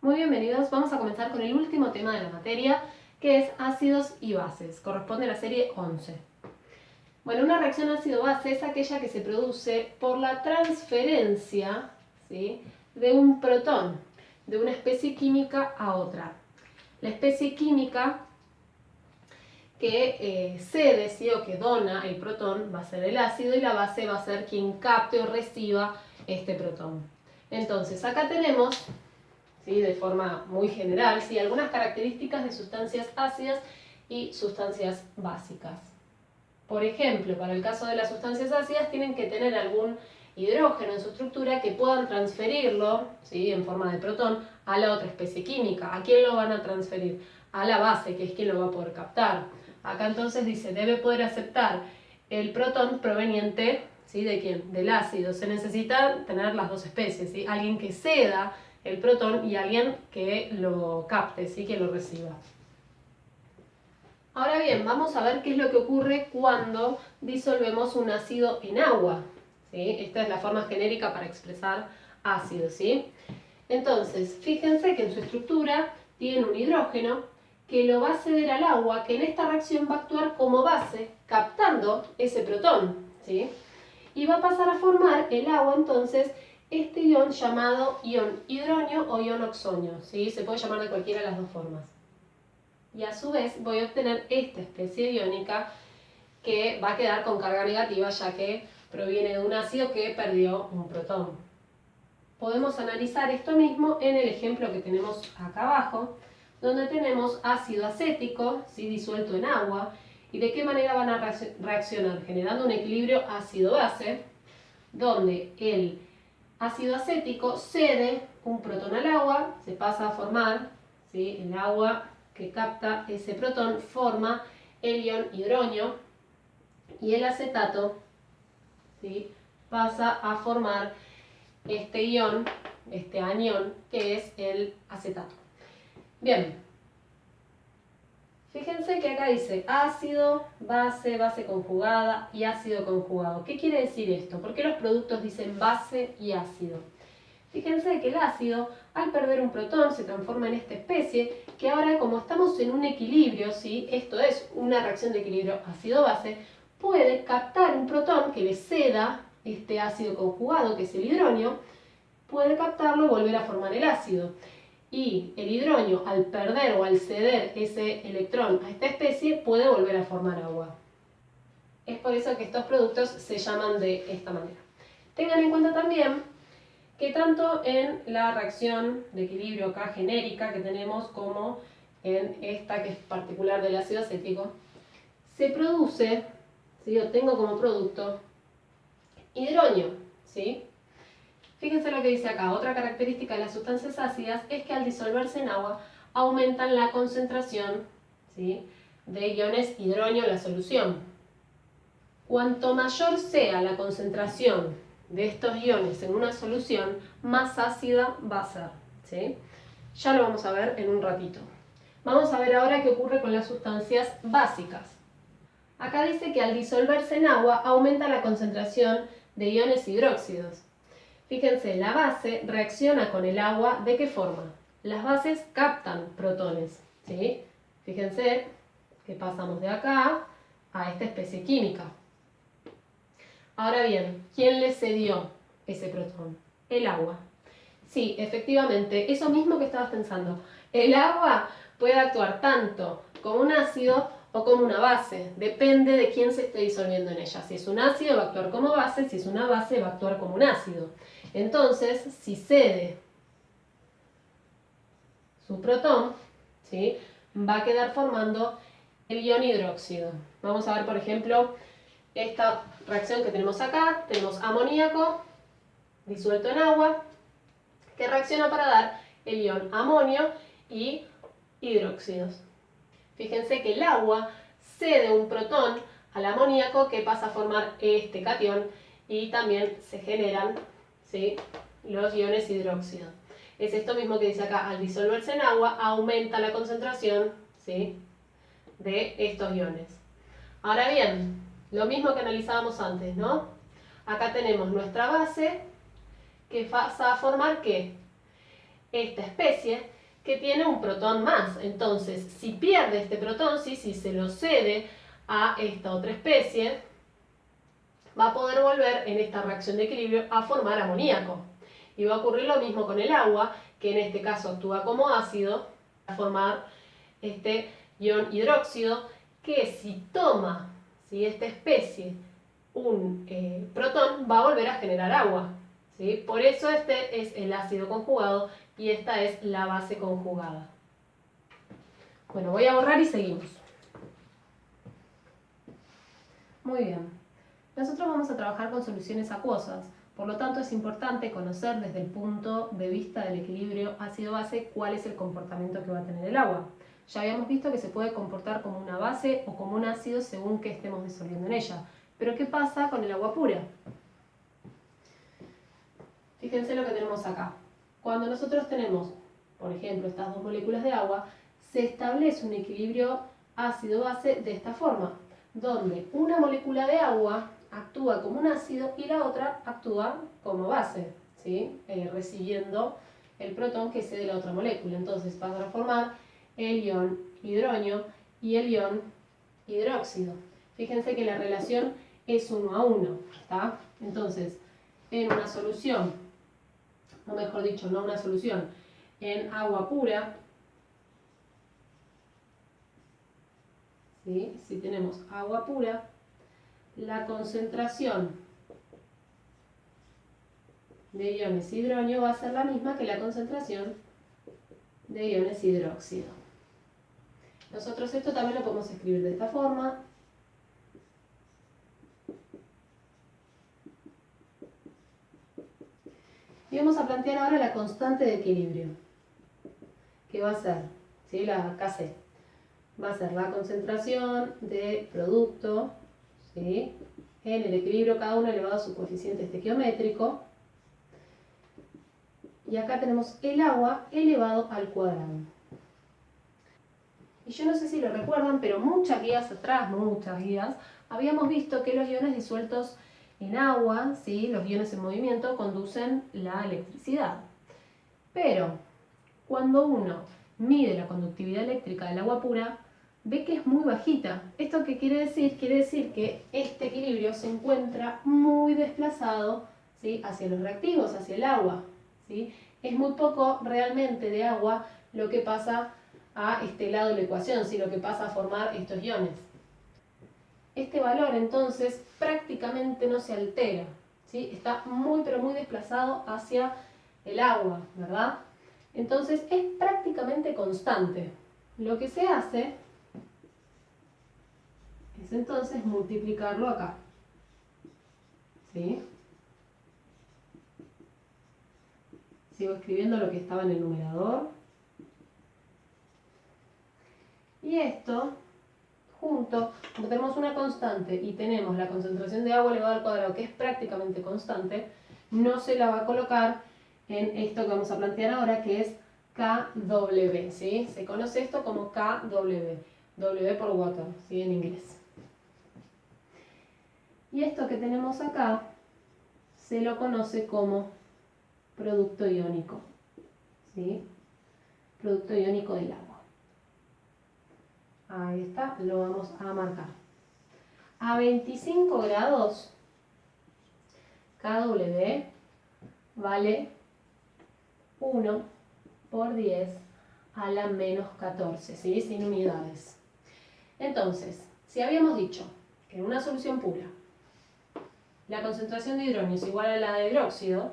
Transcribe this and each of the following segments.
Muy bienvenidos, vamos a comenzar con el último tema de la materia, que es ácidos y bases, corresponde a la serie 11. Bueno, una reacción ácido-base es aquella que se produce por la transferencia, ¿sí?, de un protón, de una especie química a otra. La especie química que cede, ¿sí?, o que dona el protón va a ser el ácido y la base va a ser quien capte o reciba este protón. Entonces, acá tenemos, ¿sí?, de forma muy general, ¿sí?, algunas características de sustancias ácidas y sustancias básicas. Por ejemplo, para el caso de las sustancias ácidas tienen que tener algún hidrógeno en su estructura que puedan transferirlo, ¿sí?, en forma de protón a la otra especie química. ¿A quién lo van a transferir? A la base, que es quien lo va a poder captar. Acá entonces dice, debe poder aceptar el protón proveniente, ¿sí?, ¿de quién? Del ácido. Se necesita tener las dos especies, ¿sí?, alguien que ceda el protón y alguien que lo capte, ¿sí?, que lo reciba. Ahora bien, vamos a ver qué es lo que ocurre cuando disolvemos un ácido en agua, ¿sí? Esta es la forma genérica para expresar ácido, ¿sí? Entonces, fíjense que en su estructura tiene un hidrógeno que lo va a ceder al agua, que en esta reacción va a actuar como base, captando ese protón, ¿sí? Y va a pasar a formar el agua, entonces, este ion llamado ion hidronio o ion oxonio, ¿sí? Se puede llamar de cualquiera de las dos formas. Y a su vez voy a obtener esta especie iónica que va a quedar con carga negativa, ya que proviene de un ácido que perdió un protón. Podemos analizar esto mismo en el ejemplo que tenemos acá abajo, donde tenemos ácido acético, ¿sí?, disuelto en agua. ¿Y de qué manera van a reaccionar? Generando un equilibrio ácido-base, donde el ácido acético cede un protón al agua, se pasa a formar, ¿sí?, el agua que capta ese protón forma el ion hidronio y el acetato, ¿sí?, pasa a formar este ion, este anión, que es el acetato. Bien, fíjense que acá dice ácido, base, base conjugada y ácido conjugado. ¿Qué quiere decir esto? ¿Por qué los productos dicen base y ácido? Fíjense que el ácido, al perder un protón, se transforma en esta especie que ahora, como estamos en un equilibrio, ¿sí?, esto es una reacción de equilibrio ácido-base, puede captar un protón que le ceda este ácido conjugado, que es el hidronio, puede captarlo y volver a formar el ácido. Y el hidronio, al perder o al ceder ese electrón a esta especie, puede volver a formar agua. Es por eso que estos productos se llaman de esta manera. Tengan en cuenta también que tanto en la reacción de equilibrio acá genérica que tenemos como en esta que es particular del ácido acético, se produce, ¿sí?, obtengo como producto hidronio, ¿sí? Fíjense lo que dice acá, otra característica de las sustancias ácidas es que al disolverse en agua aumentan la concentración, ¿sí?, de iones hidronio en la solución. Cuanto mayor sea la concentración de estos iones en una solución, más ácida va a ser, ¿sí? Ya lo vamos a ver en un ratito. Vamos a ver ahora qué ocurre con las sustancias básicas. Acá dice que al disolverse en agua aumenta la concentración de iones hidróxidos. Fíjense, la base reacciona con el agua, ¿de qué forma? Las bases captan protones, ¿sí? Fíjense que pasamos de acá a esta especie química. Ahora bien, ¿quién le cedió ese protón? El agua. Sí, efectivamente, eso mismo que estabas pensando. El agua puede actuar tanto como un ácido o como una base. Depende de quién se esté disolviendo en ella. Si es un ácido va a actuar como base, si es una base va a actuar como un ácido. Entonces, si cede su protón, ¿sí?, va a quedar formando el ion hidróxido. Vamos a ver, por ejemplo, esta reacción que tenemos acá. Tenemos amoníaco disuelto en agua que reacciona para dar el ion amonio y hidróxidos. Fíjense que el agua cede un protón al amoníaco que pasa a formar este catión y también se generan, ¿sí?, los iones hidróxidos. Es esto mismo que dice acá, al disolverse en agua aumenta la concentración, ¿sí?, de estos iones. Ahora bien, lo mismo que analizábamos antes, ¿no? Acá tenemos nuestra base que pasa a formar ¿qué? Esta especie que tiene un protón más. Entonces, si pierde este protón, ¿sí? Si se lo cede a esta otra especie, va a poder volver en esta reacción de equilibrio a formar amoníaco. Y va a ocurrir lo mismo con el agua, que en este caso actúa como ácido, a formar este ion hidróxido, que si toma, ¿sí? Esta especie un protón, va a volver a generar agua, ¿sí? Por eso este es el ácido conjugado y esta es la base conjugada. Bueno, voy a borrar y seguimos. Muy bien. Nosotros vamos a trabajar con soluciones acuosas, por lo tanto es importante conocer desde el punto de vista del equilibrio ácido-base cuál es el comportamiento que va a tener el agua. Ya habíamos visto que se puede comportar como una base o como un ácido según que estemos disolviendo en ella. Pero ¿qué pasa con el agua pura? Fíjense lo que tenemos acá. Cuando nosotros tenemos, por ejemplo, estas dos moléculas de agua, se establece un equilibrio ácido-base de esta forma, donde una molécula de agua actúa como un ácido y la otra actúa como base, ¿sí? Recibiendo el protón que cede la otra molécula. Entonces van a formar el ion hidronio y el ion hidróxido. Fíjense que la relación es 1 a 1, ¿está? Entonces, en una solución, o mejor dicho, no una solución, en agua pura, ¿sí? Si tenemos agua pura, la concentración de iones hidronio va a ser la misma que la concentración de iones hidróxido. Nosotros esto también lo podemos escribir de esta forma. Y vamos a plantear ahora la constante de equilibrio, que va a ser, ¿sí? La Kc. Va a ser la concentración de producto, ¿sí? En el equilibrio cada uno elevado a su coeficiente estequiométrico. Y acá tenemos el agua elevado al cuadrado. Y yo no sé si lo recuerdan, pero muchas guías atrás, habíamos visto que los iones disueltos en agua, ¿sí? Los iones en movimiento, conducen la electricidad. Pero cuando uno mide la conductividad eléctrica del agua pura, ve que es muy bajita. ¿Esto qué quiere decir? Quiere decir que este equilibrio se encuentra muy desplazado, ¿sí? Hacia los reactivos, hacia el agua, ¿sí? Es muy poco realmente de agua lo que pasa a este lado de la ecuación, ¿sí? Lo que pasa a formar estos iones. Este valor entonces prácticamente no se altera, ¿sí? Está muy pero muy desplazado hacia el agua, ¿verdad? Entonces es prácticamente constante. Lo que se hace es entonces multiplicarlo acá, ¿sí? Sigo escribiendo lo que estaba en el numerador. Y esto, junto, como tenemos una constante y tenemos la concentración de agua elevada al cuadrado, que es prácticamente constante, no se la va a colocar en esto que vamos a plantear ahora, que es KW, ¿sí? Se conoce esto como KW, W por water, ¿sí? En inglés. Y esto que tenemos acá se lo conoce como producto iónico, ¿sí? Producto iónico del agua. Ahí está, lo vamos a marcar. A 25 grados, KW vale 1 por 10 a la menos 14, ¿sí? Sin unidades. Entonces, si habíamos dicho que en una solución pura la concentración de hidrógeno es igual a la de hidróxido,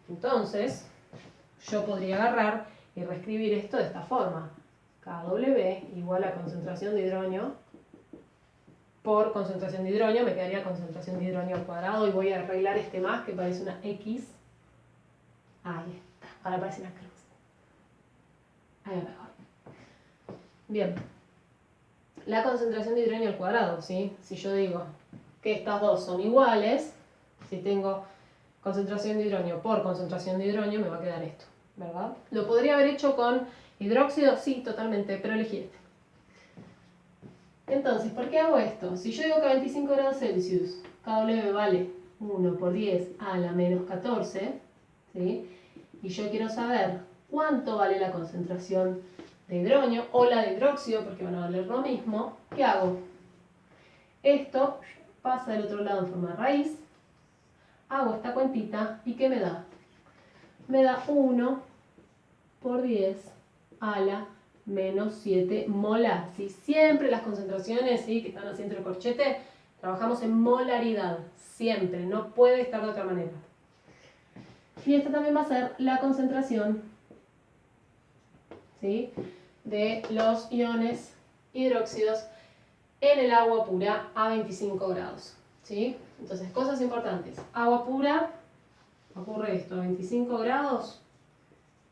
entonces yo podría agarrar y reescribir esto de esta forma. KW igual a concentración de hidrógeno por concentración de hidrógeno, me quedaría concentración de hidrógeno al cuadrado y voy a arreglar este más que parece una X. Ahí está, ahora parece una cruz. Ahí mejor. Bien, la concentración de hidrógeno al cuadrado, ¿sí? Si yo digo que estas dos son iguales, si tengo concentración de hidrógeno por concentración de hidrógeno, me va a quedar esto, ¿verdad? ¿Lo podría haber hecho con hidróxido? Sí, totalmente, pero elegí este. Entonces, ¿por qué hago esto? Si yo digo que a 25 grados Celsius KW vale 1 por 10 a la menos 14, ¿sí? Y yo quiero saber cuánto vale la concentración de hidrógeno o la de hidróxido, porque van a valer lo mismo, ¿qué hago? Esto pasa del otro lado en forma de raíz, hago esta cuentita y ¿qué me da? Me da 1 por 10 a la menos 7 molar. ¿Sí? Siempre las concentraciones, ¿sí?, que están así entre corchetes, trabajamos en molaridad, siempre, no puede estar de otra manera. Y esta también va a ser la concentración, ¿sí?, de los iones hidróxidos en el agua pura a 25 grados. ¿Sí? Entonces, cosas importantes. Agua pura, ocurre esto, a 25 grados,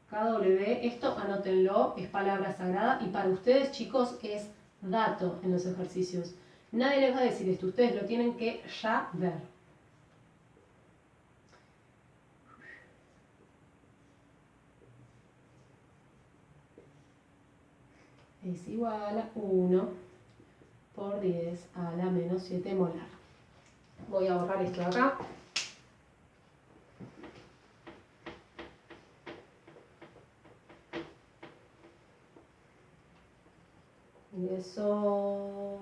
KW, esto anótenlo, es palabra sagrada y para ustedes, chicos, es dato en los ejercicios. Nadie les va a decir esto, ustedes lo tienen que ya ver. Es igual a 1 por 10 a la menos 7 molar. Voy a borrar esto de acá. Y eso...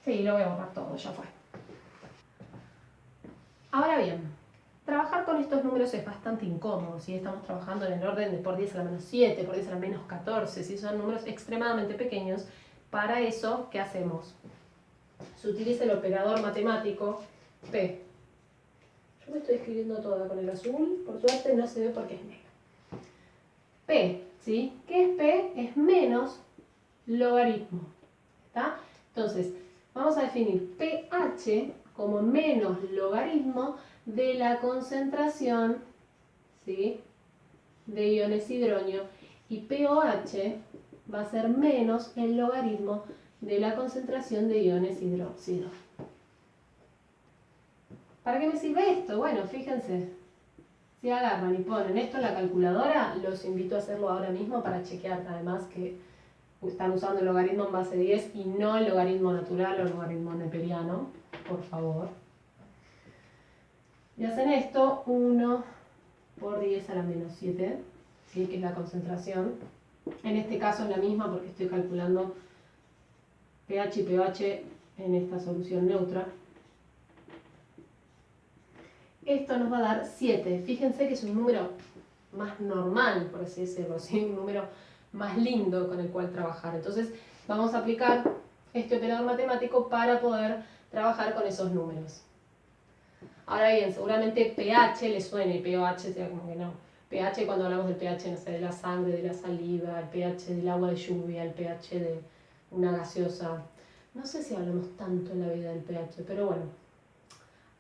Sí, lo voy a borrar todo, ya fue. Ahora bien, trabajar con estos números es bastante incómodo, si estamos trabajando en el orden de por 10 a la menos 7, por 10 a la menos 14, si son números extremadamente pequeños. Para eso, ¿qué hacemos? Se utiliza el operador matemático P. Yo me estoy escribiendo toda con el azul, por suerte no se ve porque es negro. P, ¿sí? ¿Qué es P? Es menos logaritmo. ¿Está? Entonces, vamos a definir pH como menos logaritmo de la concentración, ¿sí?, de iones hidrógeno, y pOH va a ser menos el logaritmo de la concentración de iones hidróxido. ¿Para qué me sirve esto? Bueno, fíjense, si agarran y ponen esto en la calculadora, los invito a hacerlo ahora mismo para chequear además que están usando el logaritmo en base 10 y no el logaritmo natural o el logaritmo neperiano, por favor. Y hacen esto, 1 por 10 a la menos 7, ¿sí?, que es la concentración. En este caso es la misma porque estoy calculando pH y pH en esta solución neutra. Esto nos va a dar 7. Fíjense que es un número más normal, por así decirlo, ¿sí?, un número más lindo con el cual trabajar. Entonces vamos a aplicar este operador matemático para poder trabajar con esos números. Ahora bien, seguramente pH les suene y pOH sea como que no. pH, cuando hablamos del pH, no sé, de la sangre, de la saliva, el pH del agua de lluvia, el pH de una gaseosa. No sé si hablamos tanto en la vida del pH, pero bueno,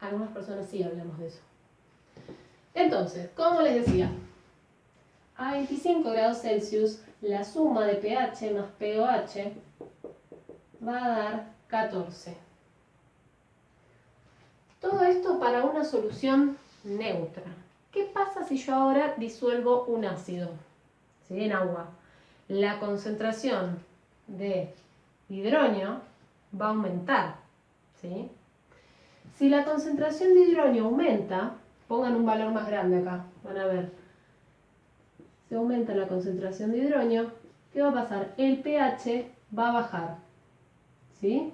algunas personas sí hablamos de eso. Entonces, como les decía, a 25 grados Celsius, la suma de pH más pOH va a dar 14. Todo esto para una solución neutra. ¿Qué pasa si yo ahora disuelvo un ácido, ¿sí?, en agua? La concentración de hidrógeno va a aumentar, ¿sí? Si la concentración de hidrógeno aumenta, pongan un valor más grande acá, van a ver. Si aumenta la concentración de hidrógeno, ¿qué va a pasar? El pH va a bajar, ¿sí?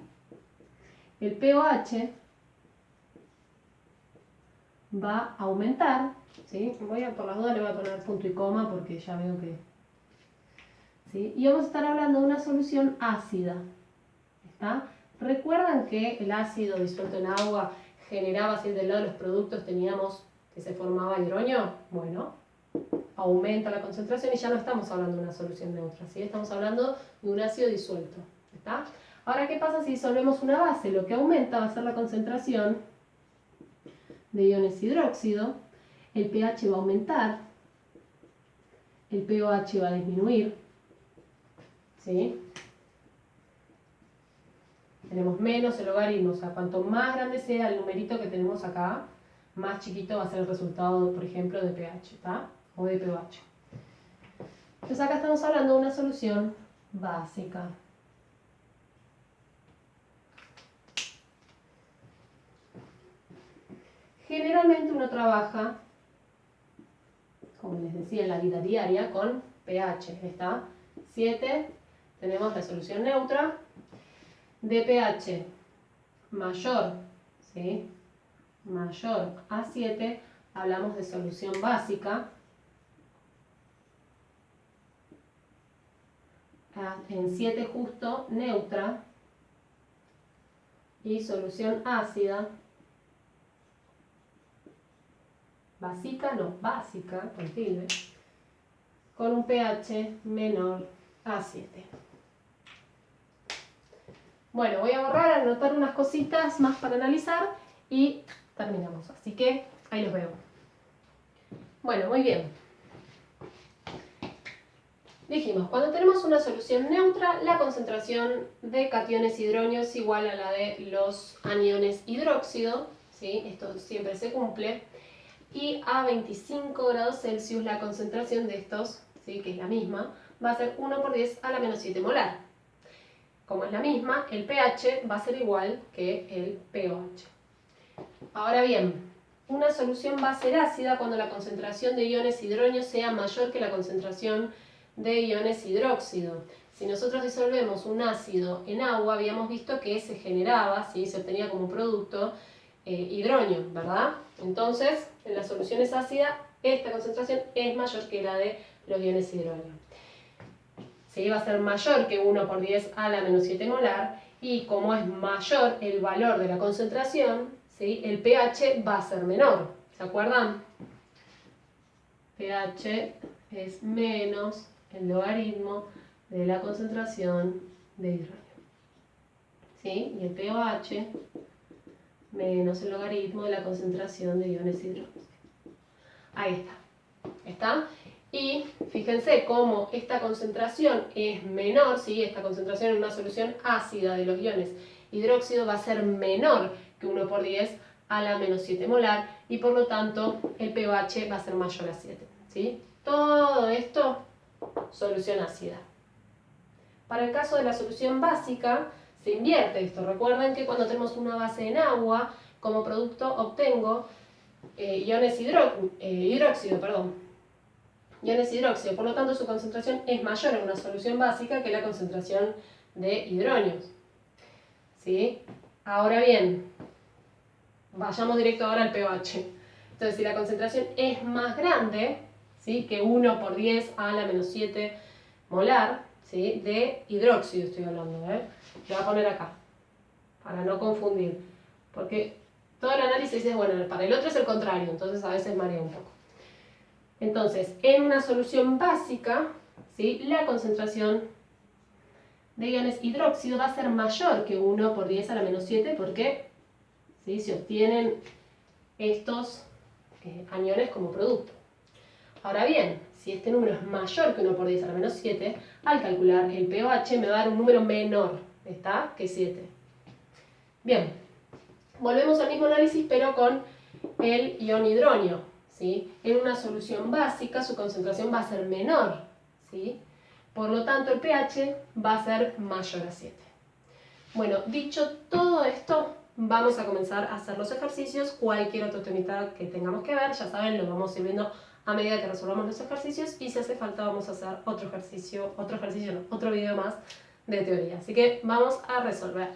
El pOH va a aumentar, ¿sí? Por las dudas le voy a poner punto y coma porque ya veo que... ¿sí? Y vamos a estar hablando de una solución ácida, ¿está? ¿Recuerdan que el ácido disuelto en agua generaba, si del lado de los productos teníamos que se formaba hidrógeno? Bueno, aumenta la concentración y ya no estamos hablando de una solución neutra, ¿sí? Estamos hablando de un ácido disuelto, ¿está? Ahora, ¿qué pasa si disolvemos una base? Lo que aumenta va a ser la concentración de iones hidróxido, el pH va a aumentar, el pOH va a disminuir, ¿sí? Tenemos menos el logaritmo, o sea, cuanto más grande sea el numerito que tenemos acá, más chiquito va a ser el resultado, por ejemplo, de pH, ¿está? O de pOH. Entonces acá estamos hablando de una solución básica. Generalmente uno trabaja como les decía en la vida diaria, con pH. Está 7, tenemos la solución neutra de pH mayor, ¿sí? Mayor a 7, hablamos de solución básica. En 7 justo, neutra. Y solución ácida. Básica, no, básica, con tilde. Con un pH menor a 7. Bueno, voy a borrar, anotar unas cositas más para analizar y terminamos. Así que ahí los veo. Bueno, muy bien. Dijimos, cuando tenemos una solución neutra, la concentración de cationes hidróneo es igual a la de los aniones hidróxido, ¿sí? Esto siempre se cumple. Y a 25 grados Celsius la concentración de estos, ¿sí? Que es la misma, va a ser 1 por 10 a la menos 7 molar. Como es la misma, el pH va a ser igual que el pOH. Ahora bien, una solución va a ser ácida cuando la concentración de iones hidróneo sea mayor que la concentración de iones hidróxido. Si nosotros disolvemos un ácido en agua, habíamos visto que se generaba, ¿sí? Se obtenía como producto hidróneo, ¿verdad? Entonces, en las soluciones ácidas, esta concentración es mayor que la de los iones hidróneo. ¿Sí? Va a ser mayor que 1 por 10 a la menos 7 molar, y como es mayor el valor de la concentración, ¿sí? El pH va a ser menor. ¿Se acuerdan? pH es menos el logaritmo de la concentración de hidrógeno. ¿Sí? Y el pOH menos el logaritmo de la concentración de iones hidróxido. Ahí está. ¿Está? Y fíjense cómo esta concentración es menor, ¿sí? Esta concentración en una solución ácida de los iones hidróxido va a ser menor que 1 por 10 a la menos 7 molar, y por lo tanto el pH va a ser mayor a 7. ¿Sí? Todo esto, solución ácida. Para el caso de la solución básica, se invierte esto. Recuerden que cuando tenemos una base en agua, como producto obtengo iones hidróxido, por lo tanto su concentración es mayor en una solución básica que la concentración de hidrógenos. ¿Sí? Ahora bien, vayamos directo ahora al pH. Entonces, si la concentración es más grande, ¿sí? Que 1 por 10 a la menos 7 molar, ¿sí? De hidróxido estoy hablando, lo voy a poner acá, para no confundir, porque todo el análisis es, bueno, para el otro es el contrario, entonces a veces marea un poco. Entonces, en una solución básica, ¿sí? La concentración de iones hidróxido va a ser mayor que 1 por 10 a la menos 7, porque, ¿sí? Se obtienen estos aniones como producto. Ahora bien, si este número es mayor que 1 por 10 a la menos 7, al calcular el pOH me va a dar un número menor, ¿está? Que 7. Bien, volvemos al mismo análisis, pero con el ion hidróneo, ¿sí? En una solución básica su concentración va a ser menor, ¿sí? Por lo tanto el pH va a ser mayor a 7. Bueno, dicho todo esto, vamos a comenzar a hacer los ejercicios. Cualquier otro temita que tengamos que ver, ya saben, lo vamos a ir viendo a medida que resolvamos los ejercicios, y si hace falta vamos a hacer otro video más de teoría. Así que vamos a resolver.